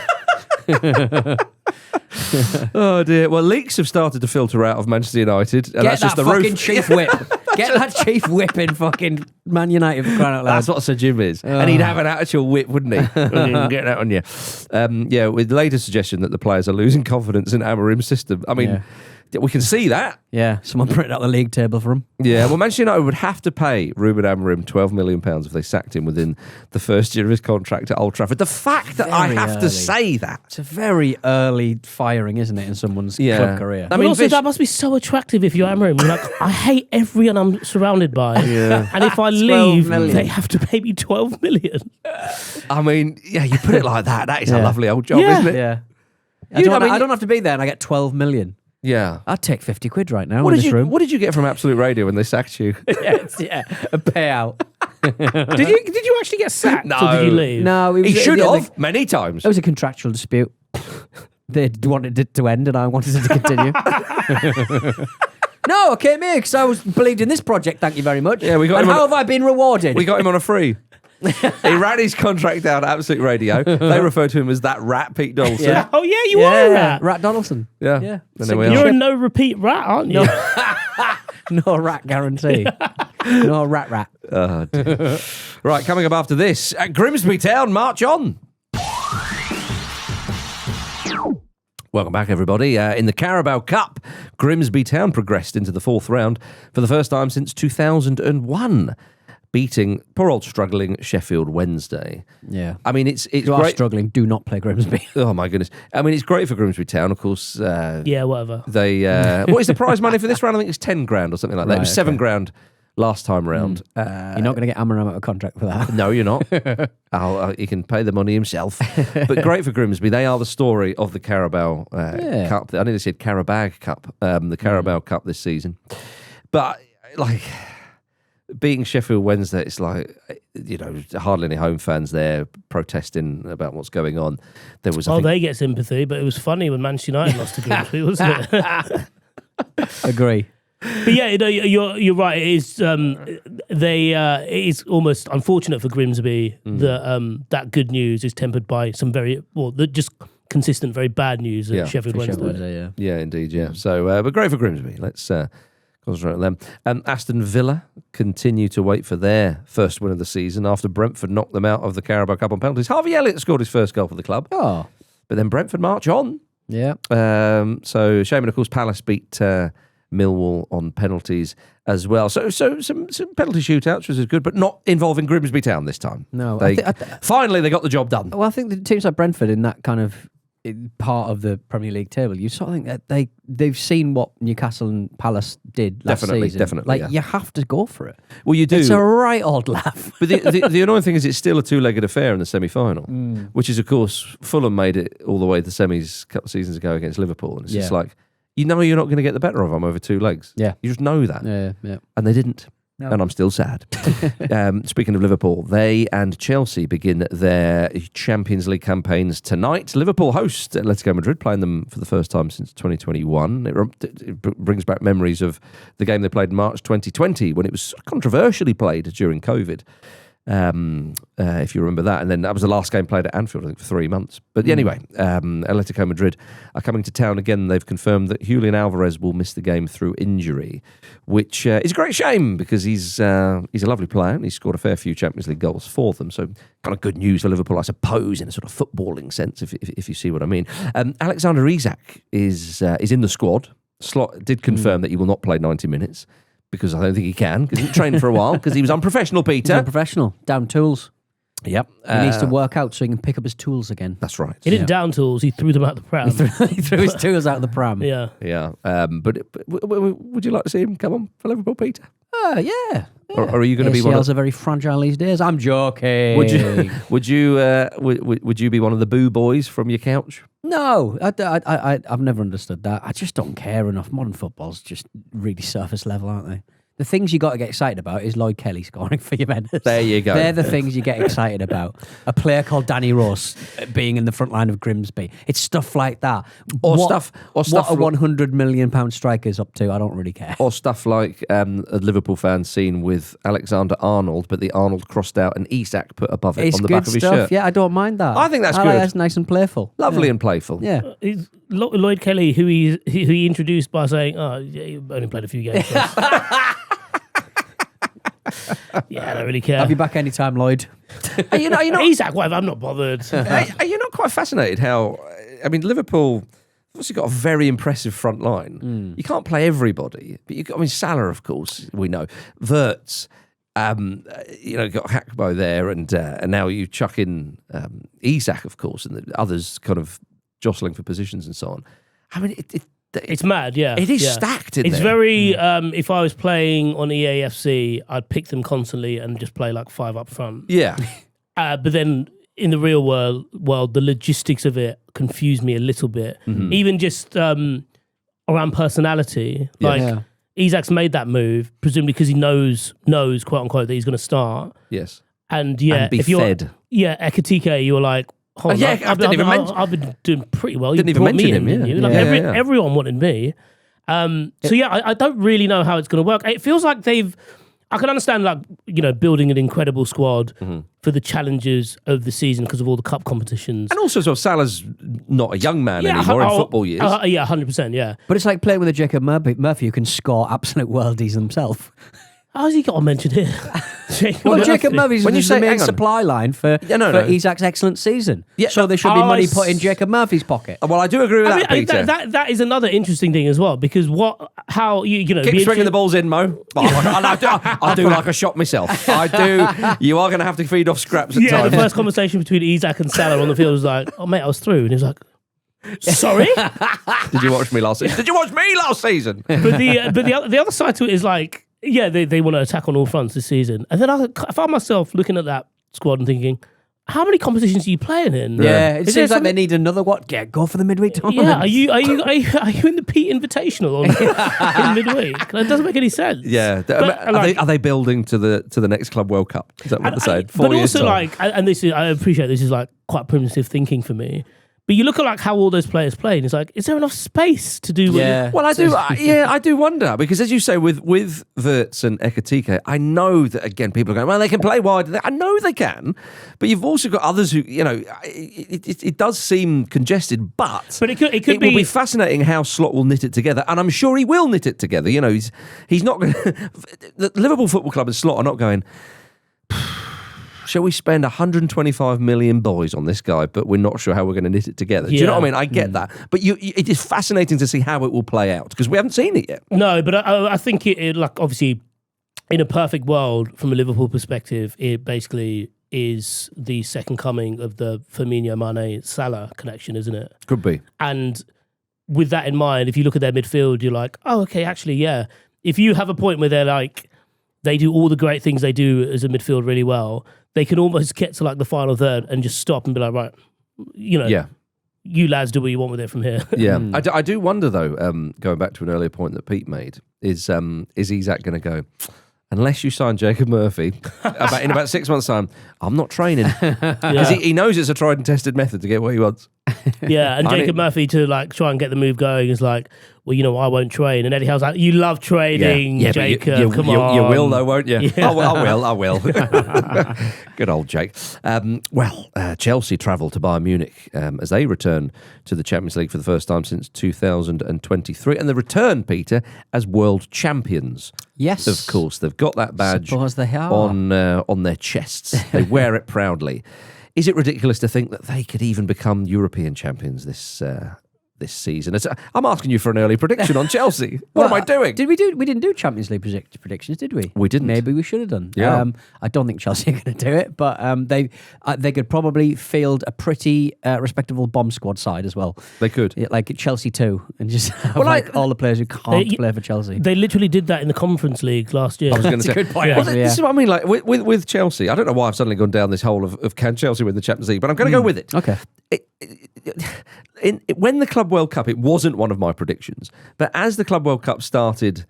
Oh dear. Well, leaks have started to filter out of Manchester United. And Get that's that just the fucking roof. chief whip. Get that chief whip in fucking Man United for crying out loud. That's what Sir Jim is. And he'd have an actual whip, wouldn't he? Get that on you. With the latest suggestion that the players are losing confidence in Amorim's system. I mean, we can see that. Yeah, someone printed out the league table for him. Yeah, well, Manchester United would have to pay Ruben Amorim £12 million if they sacked him within the first year of his contract at Old Trafford. The fact that I Very have to early. say that. It's a very early firing, isn't it, in someone's club career? I But mean, also, Vish- that must be so attractive if you're Amorim. You're like, I hate everyone I'm surrounded by. Yeah. And if I leave, million. they have to pay me 12 million. I mean, yeah, you put it like that. That is a Yeah. lovely old job, Yeah. isn't it? Yeah. I mean- I don't have to be there and I get 12 million. Yeah. I'd take 50 quid right now What in did this room. What did you get from Absolute Radio when they sacked you? yeah, a payout. Did you actually get sacked? No. Or did you leave? No, it was He should yeah, have many times. It was a contractual dispute. They wanted it to end and I wanted it to continue. No, I came here because I believed in this project, thank you very much. Yeah, we got and him how have I been rewarded? We got him on a free. He ran his contract down at Absolute Radio. They refer to him as that rat, Pete Donaldson. Yeah. Oh, yeah, you are a rat. Rat Donaldson. Yeah. Yeah. And there we You're are. a no-repeat rat, aren't you? No rat guarantee. No rat. Oh, dear. Right, coming up after this, at Grimsby Town, march on. Welcome back, everybody. In the Carabao Cup, Grimsby Town progressed into the fourth round for the first time since 2001, beating poor old struggling Sheffield Wednesday. Yeah. I mean, it's If you are great. struggling, do not play Grimsby. Oh my goodness! I mean, it's great for Grimsby Town, of course. Yeah, whatever. They what is the prize money for this round? I think it's 10 grand or something like that. It was Right, 7 grand last time round. You're not going to get Amorim out of contract for that. No, you're not. He can pay the money himself. But great for Grimsby. They are the story of the Carabao Cup. I think they said Carabao Cup, the Carabao Cup this season. But like beating Sheffield Wednesday, it's like, hardly any home fans there protesting about what's going on. There was, They get sympathy, but it was funny when Manchester United lost to Grimsby, wasn't it? Agree. But yeah, you're right. It is it is almost unfortunate for Grimsby that that good news is tempered by some just consistent, very bad news at Sheffield Wednesday. Yeah, indeed, yeah. So, but great for Grimsby. Let's concentrate on them. Aston Villa continue to wait for their first win of the season after Brentford knocked them out of the Carabao Cup on penalties. Harvey Elliott scored his first goal for the club. Oh. But then Brentford march on. Yeah. So shame, and of course Palace beat Millwall on penalties as well. So some penalty shootouts, which is good, but not involving Grimsby Town this time. No. Finally, they got the job done. Well, I think the teams like Brentford in that kind of part of the Premier League table, you sort of think that they've seen what Newcastle and Palace did last season. Definitely. You have to go for it. Well, you do. It's a right odd laugh. But the annoying thing is it's still a two-legged affair in the semi-final, which is, of course, Fulham made it all the way to the semis a couple of seasons ago against Liverpool. And it's just like, you're not going to get the better of them over two legs. Yeah. You just know that. Yeah. And they didn't. No. And I'm still sad. Speaking of Liverpool, they and Chelsea begin their Champions League campaigns tonight. Liverpool host Atletico Madrid, playing them for the first time since 2021. It brings back memories of the game they played in March 2020 when it was controversially played during COVID. If you remember that. And then that was the last game played at Anfield, I think, for 3 months. But anyway, Atletico Madrid are coming to town again. They've confirmed that Julian Alvarez will miss the game through injury, which is a great shame because he's a lovely player and he's scored a fair few Champions League goals for them. So kind of good news for Liverpool, I suppose, in a sort of footballing sense, if you see what I mean. Alexander Isak is in the squad. Slot did confirm that he will not play 90 minutes. Because I don't think he can, because he trained for a while, because he was unprofessional, Peter. He's unprofessional. Down tools. Yep. He needs to work out so he can pick up his tools again. That's right. He didn't down tools, he threw them out the pram. He threw his tools out of the pram. Yeah. Yeah. But would you like to see him come on for Liverpool, Peter? Yeah. Or are you going to be one of... ACLs are very fragile these days. I'm joking. Would you be one of the boo boys from your couch? No, I've never understood that. I just don't care enough. Modern football's just really surface level, aren't they? The things you got to get excited about is Lloyd Kelly scoring for Juventus. There you go. They're the things you get excited about. A player called Danny Rose being in the front line of Grimsby. It's stuff like that. What a £100 million striker's up to, I don't really care. Or stuff like a Liverpool fan seen with Alexander Arnold, but the Arnold crossed out and Isak put above it on the back of his shirt. Yeah, I don't mind that. I think that's like good. That's nice and playful. Lovely and playful. Yeah. Lloyd Kelly, who he introduced by saying, "Oh, yeah, you only played a few games." Yeah, I don't really care. I'll be back anytime, Lloyd. you know, Isak, whatever. I'm not bothered. Are you not quite fascinated how? I mean, Liverpool obviously got a very impressive front line. You can't play everybody, but Salah, of course, we know. Wirtz, got Hakbo there, and now you chuck in Isak, of course, and the others kind of jostling for positions and so on. I mean, it's mad, yeah. It is stacked in it's there. Very, if I was playing on EAFC, I'd pick them constantly and just play like 5 up front. Yeah. But then in the real world, the logistics of it confuse me a little bit. Mm-hmm. Even just around personality. Like, Isak's made that move, presumably because he knows, quote unquote, that he's going to start. Yes. And yeah, and be if you're fed. Ekitike, you're like, hold on, yeah, I didn't even mention. I've been doing pretty well. Didn't You even brought me mention in, him, didn't yeah. you? Like Yeah. everyone wanted me. So yeah, I don't really know how it's going to work. It feels like I can understand, like, building an incredible squad for the challenges of the season because of all the cup competitions. And also, Salah's not a young man anymore in football years. Yeah, 100%, yeah. But it's like playing with a Jacob Murphy who can score absolute worldies himself. How's he got on mentioned here? Well, Jacob Murphy's When you the say- main hang on. supply line for Isak's excellent season. Yeah, So there should be money put in it's- Jacob Murphy's pocket. Well, I do agree with that, Peter. That is another interesting thing as well, because how Keep swinging the balls in, Mo. I do like a shot myself. I do. You are going to have to feed off scraps at Yeah, times. the first conversation between Isak and Salah on the field was like, "Oh mate, I was through," and he was like, "Sorry." Did you watch me last season? Did you watch me last season? But the other side to it is like, yeah, they want to attack on all fronts this season, and then I found myself looking at that squad and thinking, how many competitions are you playing in? Yeah, it Is there seems like they something- need another go for the midweek tournament. Yeah, are you in the Pete Invitational in midweek? That doesn't make any sense. Yeah. But, Are they building to the next Club World Cup? Is that what they're saying? 4 But years also, time. and this is, I appreciate this is like quite primitive thinking for me. But you look at like how all those players play, and it's like, is there enough space to do? Yeah. Well, I do wonder, because as you say, with Wirtz and Ekatike, I know that, again, people are going, well, they can play wide. I know they can, but you've also got others who, it does seem congested, but it could will be fascinating how Slot will knit it together, and I'm sure he will knit it together. He's not going to... The Liverpool Football Club and Slot are not going... Shall we spend 125 million boys on this guy, but we're not sure how we're going to knit it together? Do you know what I mean? I get that. But it is fascinating to see how it will play out, because we haven't seen it yet. No, but I think it like, obviously, in a perfect world, from a Liverpool perspective, it basically is the second coming of the Firmino, Mane, Salah connection, isn't it? Could be. And with that in mind, if you look at their midfield, you're like, oh, okay, actually, yeah. If you have a point where they're like, they do all the great things they do as a midfield really well, they can almost get to like the final third and just stop and be like, right, you lads do what you want with it from here. Yeah. I do wonder, though, going back to an earlier point that Pete made, is Isak going to go, unless you sign Jacob Murphy in about 6 months' time, I'm not training. Because he knows it's a tried and tested method to get what he wants. Yeah, and Jacob Murphy to like try and get the move going is like, well, I won't train. And Eddie Howe's like, you love training, Jacob. Come on. You will, though, won't you? Yeah. I will. Good old Jake. Chelsea travel to Bayern Munich as they return to the Champions League for the first time since 2023. And they return, Peter, as world champions. Yes. Of course. They've got that badge Suppose they are. on their chests. They wear it proudly. Is it ridiculous to think that they could even become European champions this season? I'm asking you for an early prediction on Chelsea. What am I doing? We didn't do Champions League predictions, did we? We didn't. Maybe we should have done. Yeah. I don't think Chelsea are going to do it, but they could probably field a pretty respectable bomb squad side as well. They could. Yeah, like Chelsea too, and just have all the players who can't play for Chelsea. They literally did that in the Conference League last year. I was going to say. good point. Yeah. Well, this is what I mean. Like with Chelsea, I don't know why I've suddenly gone down this hole of can Chelsea win the Champions League, but I'm going to go with it. Okay. When the Club World Cup, it wasn't one of my predictions, but as the Club World Cup started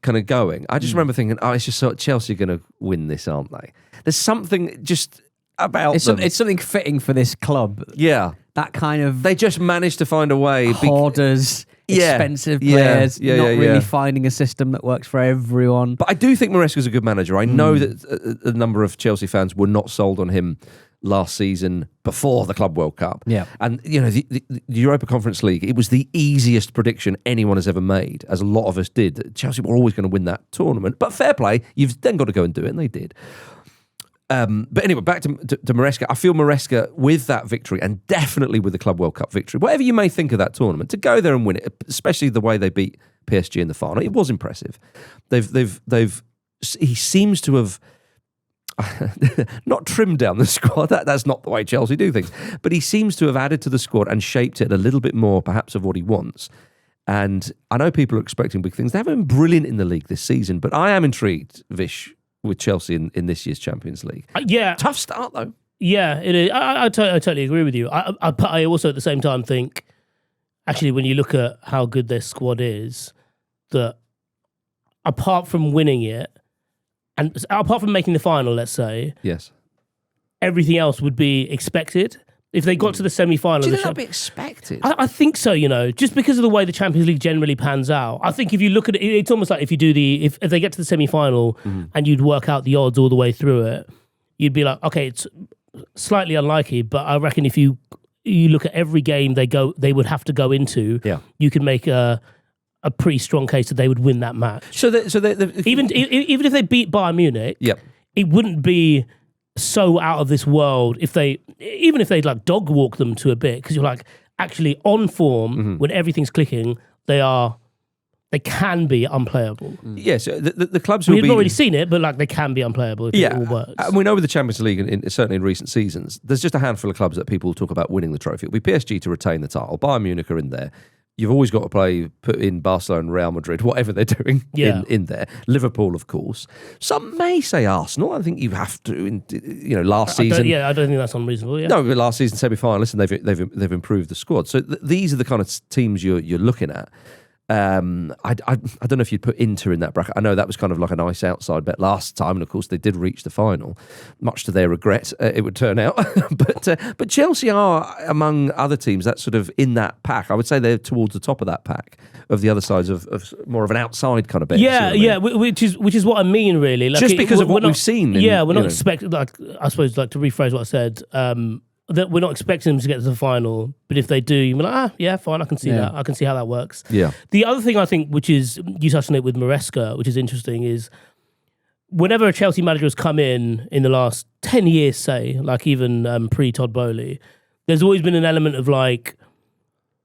kind of going, I just remember thinking, it's just Chelsea are going to win this, aren't they? There's something just about them. It's something fitting for this club. Yeah. That kind of They just managed to find a way. hoarders, Yeah. expensive Yeah. players, Yeah, not yeah, really yeah. finding a system that works for everyone. But I do think Maresca's a good manager. I know that a number of Chelsea fans were not sold on him last season before the Club World Cup. Yeah. And, the Europa Conference League, it was the easiest prediction anyone has ever made, as a lot of us did. Chelsea were always going to win that tournament. But fair play, you've then got to go and do it, and they did. But anyway, back to Maresca. I feel Maresca, with that victory, and definitely with the Club World Cup victory, whatever you may think of that tournament, to go there and win it, especially the way they beat PSG in the final, it was impressive. He seems to have not trimmed down the squad. That's not the way Chelsea do things. But he seems to have added to the squad and shaped it a little bit more, perhaps, of what he wants. And I know people are expecting big things. They haven't been brilliant in the league this season, but I am intrigued, Vish, with Chelsea in this year's Champions League. Yeah. Tough start, though. Yeah, it is. I totally agree with you. I also at the same time think, actually, when you look at how good their squad is, that apart from winning it, and apart from making the final, let's say, Yes. everything else would be expected. If they got to the semi-final, Do you think that'd be expected? I think so. Just because of the way the Champions League generally pans out. I think if you look at it, it's almost like if they get to the semi-final and you'd work out the odds all the way through it, you'd be like, okay, it's slightly unlikely, but I reckon if you look at every game they would have to go into, you can make a pretty strong case that they would win that match. So even if they beat Bayern Munich, it wouldn't be so out of this world if they like dog walk them to a bit, because you're like, actually on form when everything's clicking, they can be unplayable. Yes, the clubs. We've already seen it, but like they can be unplayable if it all works. And we know with the Champions League, certainly in recent seasons, there's just a handful of clubs that people talk about winning the trophy. It'll be PSG to retain the title. Bayern Munich are in there. You've always got to put in Barcelona and Real Madrid, whatever they're doing in there. Liverpool, of course. Some may say Arsenal. I think you have to. Last season. I don't think that's unreasonable. Yeah. No, last season semi-finalists, and they've improved the squad. So these are the kind of teams you're looking at. I don't know if you'd put Inter in that bracket. I know that was kind of like a nice outside bet last time, and of course they did reach the final, much to their regret. It would turn out, but Chelsea are among other teams that's sort of in that pack. I would say they're towards the top of that pack of the other sides of more of an outside kind of bet. Which is what I mean, really. Like just because of what we've seen. We're not expecting. Like, I suppose, like to rephrase what I said. That we're not expecting them to get to the final, but if they do, you're like, fine, I can see that. I can see how that works. Yeah. The other thing I think, which is, you touched on it with Maresca, which is interesting, is whenever a Chelsea manager has come in the last 10 years, say, like even pre-Todd Bowley, there's always been an element of like,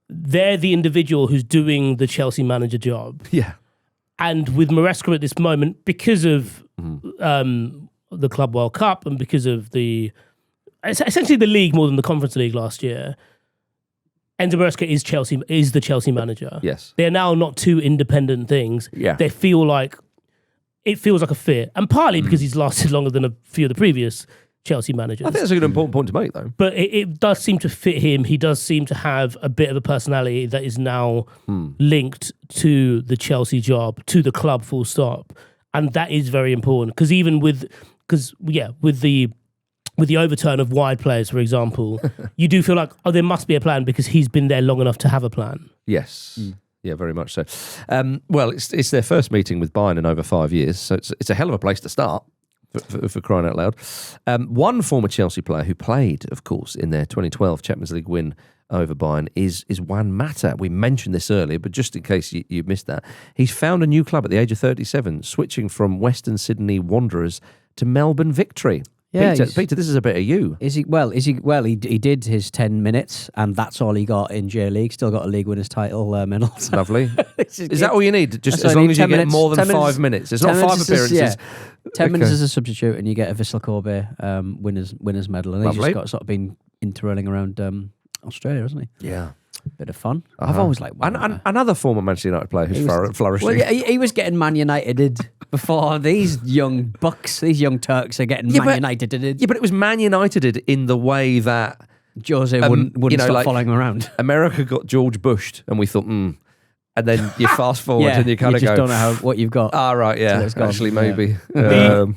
they're the individual who's doing the Chelsea manager job. Yeah. And with Maresca at this moment, because of the Club World Cup and because of essentially the league more than the Conference League last year, Enzo Maresca is the Chelsea manager. Yes. They're now not two independent things. Yeah. It feels like a fit. And partly because he's lasted longer than a few of the previous Chelsea managers. I think that's a good important point to make, though. But it does seem to fit him. He does seem to have a bit of a personality that is now linked to the Chelsea job, to the club, full stop. And that is very important. Because even with the overturn of wide players, for example, you do feel like, there must be a plan because he's been there long enough to have a plan. Yes. Yeah, very much so. Well, it's their first meeting with Bayern in over 5 years, so it's a hell of a place to start, for crying out loud. One former Chelsea player who played, of course, in their 2012 Champions League win over Bayern is Juan Mata. We mentioned this earlier, but just in case you missed that, he's found a new club at the age of 37, switching from Western Sydney Wanderers to Melbourne Victory. Yeah, Peter, this is a bit of you. He did his 10 minutes, and that's all he got in J League. Still got a league winners title medal. So. Lovely. Is that all you need? Just as long as you get more than 5 minutes. It's not 5 appearances. 10 minutes as a substitute, and you get a Vissel Kobe winners medal. And he's just got sort of been interrolling around Australia, hasn't he? Yeah. Bit of fun. I've always liked another former Manchester United player who's flourishing. Well, he was getting Man United before these young bucks, these young Turks are getting Man United. Yeah, but it was Man United in the way that Jose wouldn't stop following him around. America got George Bushed, and we thought, and then you fast forward and you kind of go, don't know what you've got. Right, yeah, actually maybe. The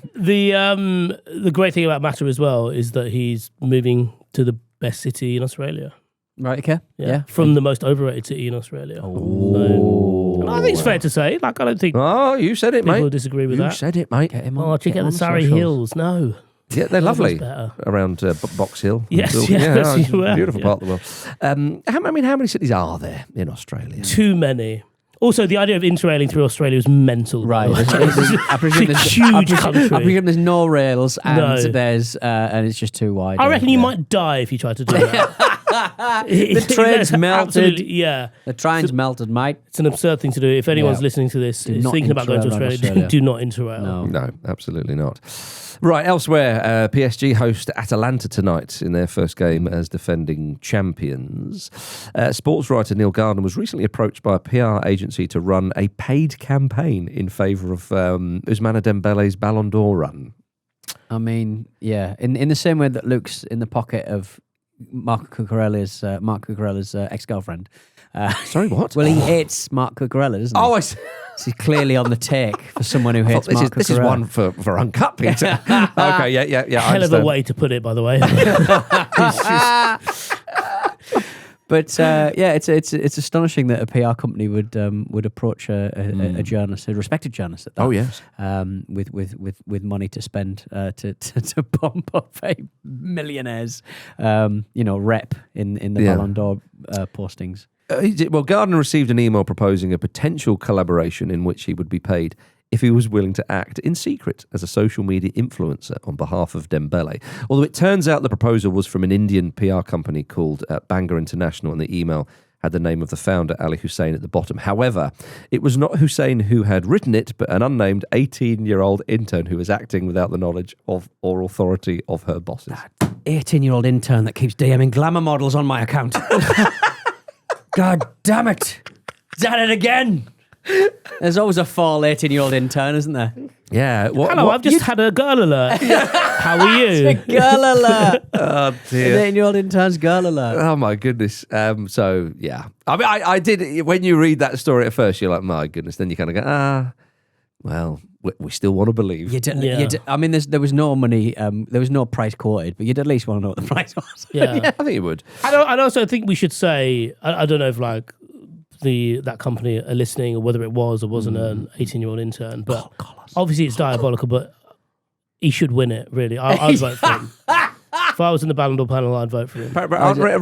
great thing about Mata as well is that he's moving to the best city in Australia. Right, okay. Yeah. From the most overrated city in Australia. Oh. I think it's fair to say. Like, I don't think you said it, mate. people disagree with that. You said it, mate. Get him on. Check out the Surrey Hills. No. Yeah, they're lovely around Box Hill. Yes, beautiful part of the world. How many cities are there in Australia? Too many. Also, the idea of interrailing through Australia is mental. Right. I presume it's a huge country. I presume there's no rails and and it's just too wide. I reckon you might die if you tried to do that. The train's melted. Yeah. The train's melted, mate. It's an absurd thing to do. If anyone's listening to this, is thinking about going to Australia, do not interrail. No, absolutely not. Right, elsewhere, PSG host Atalanta tonight in their first game as defending champions. Sports writer Neil Gardner was recently approached by a PR agency to run a paid campaign in favour of Ousmane Dembele's Ballon d'Or run. I mean, yeah, in the same way that Luke's in the pocket of Mark Cucurella's ex-girlfriend. Sorry, what? Well, he hates Mark Cucurella, doesn't he? Oh, I see. So he's clearly on the take for someone who hates Mark Cucurella. This is one for Uncut, Peter. Okay, yeah. Hell of a way to put it, by the way. But it's astonishing that a PR company would approach a journalist, a respected journalist at that. Oh yes, with money to spend to bump up a millionaire's rep in the Ballon d'Or postings. Gardner received an email proposing a potential collaboration in which he would be paid if he was willing to act in secret as a social media influencer on behalf of Dembele. Although it turns out the proposal was from an Indian PR company called Banga International, and the email had the name of the founder, Ali Hussein, at the bottom. However, it was not Hussein who had written it, but an unnamed 18-year-old intern who was acting without the knowledge of or authority of her bosses. That 18-year-old intern that keeps DMing glamour models on my account. God damn it. Done it again. There's always a fall 18-year-old intern, isn't there? Yeah. Hello, I've just had a girl alert. How are you? It's a girl alert. Oh, dear. An 18-year-old intern's girl alert. Oh, my goodness. So, yeah. I mean, I did, when you read that story at first, you're like, my goodness. Then you kind of go, well, we still want to believe. I mean, there was no money, there was no price quoted, but you'd at least want to know what the price was. Yeah. I think you would. I also think we should say, I don't know if that company are listening or whether it was or wasn't an 18-year-old intern, but obviously it's diabolical, but he should win it, really. I'd vote for him. If I was in the Ballon d'Or panel, I'd vote for him.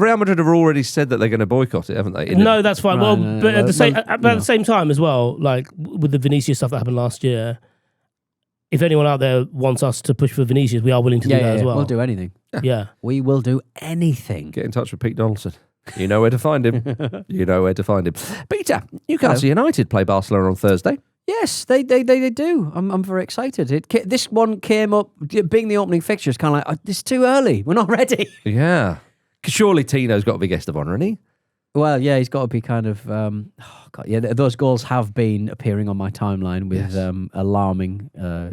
Real Madrid have already said that they're going to boycott it, haven't they? No, that's fine. At the same time as well, like with the Vinicius stuff that happened last year, if anyone out there wants us to push for Vinicius, we are willing to do that as well. We'll do anything. Yeah. We will do anything. Get in touch with Pete Donaldson. You know where to find him. You know where to find him. Peter, Newcastle United play Barcelona on Thursday. Yes, they do. I'm very excited. This one came up, being the opening fixture, it's kind of like, it's too early. We're not ready. Yeah. Surely Tino's got to be guest of honour, hasn't he? Well, yeah, he's got to be kind of... those goals have been appearing on my timeline with alarming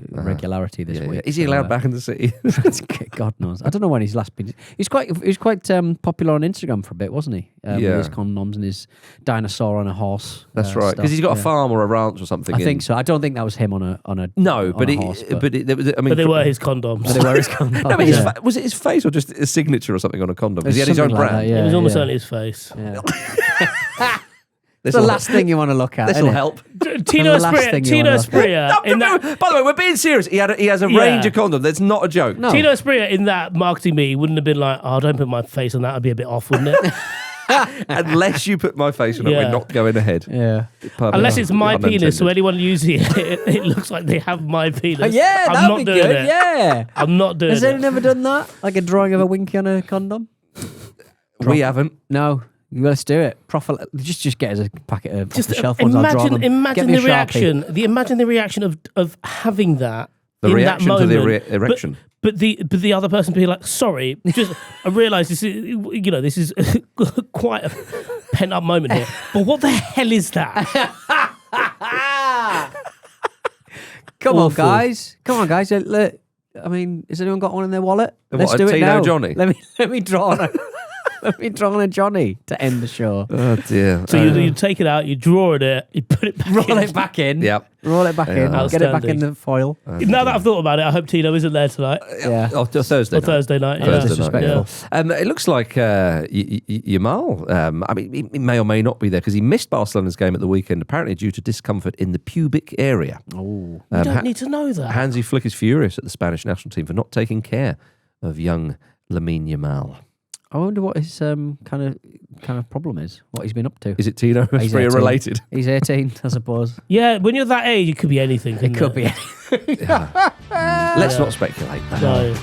regularity this week. Is he allowed back in the city? God knows. I don't know when he's last been... He was quite popular on Instagram for a bit, wasn't he? With his condoms and his dinosaur on a horse. That's right. Because he's got a farm or a ranch or something. I think so. I don't think that was him on a no, but horse. But they were his condoms. But they were his condoms. No, but was it his face or just a signature or something on a condom? Because he had his own brand. It was almost certainly his face. Yeah. It's the last thing you want to look at. This will help. Tino Espria. By the way, we're being serious. He has a range of condoms. That's not a joke. No. Tino Espria in that marketing meeting wouldn't have been like, don't put my face on that. I'd be a bit off, wouldn't it? Unless you put my face on it, we're not going ahead. Yeah. Unless it's my penis, so anyone using it looks like they have my penis. Yeah, I'm not doing it. Yeah. I'm not doing it. Has anyone ever done that? Like a drawing of a winky on a condom? We haven't. No. Let's do it. Just get us a packet of off the shelf ones. Imagine the reaction. Imagine the reaction of having that. The in reaction that moment, to the erection. But the other person being like, sorry, I realise this is quite a pent up moment here. But what the hell is that? Come on, guys. I mean, has anyone got one in their wallet? Let's do it now. Johnny. Let me draw on Let me draw on a Johnny to end the show. Oh dear. So you take it out, you draw it, you put it back in. Roll it back in. Yep. Roll it back in. Get it back in the foil. Now that I've thought about it, I hope Tino isn't there tonight. Yeah. Or Thursday night. Disrespectful. Yeah. It looks like Yamal, I mean, he may or may not be there because he missed Barcelona's game at the weekend, apparently due to discomfort in the pubic area. Oh. You don't need to know that. Hansi Flick is furious at the Spanish national team for not taking care of young Lamine Yamal. I wonder what his kind of problem is. What he's been up to. Is it Tino Espria related? He's 18, I suppose. Yeah, when you're that age, it could be anything. It could be anything. Let's not speculate. No.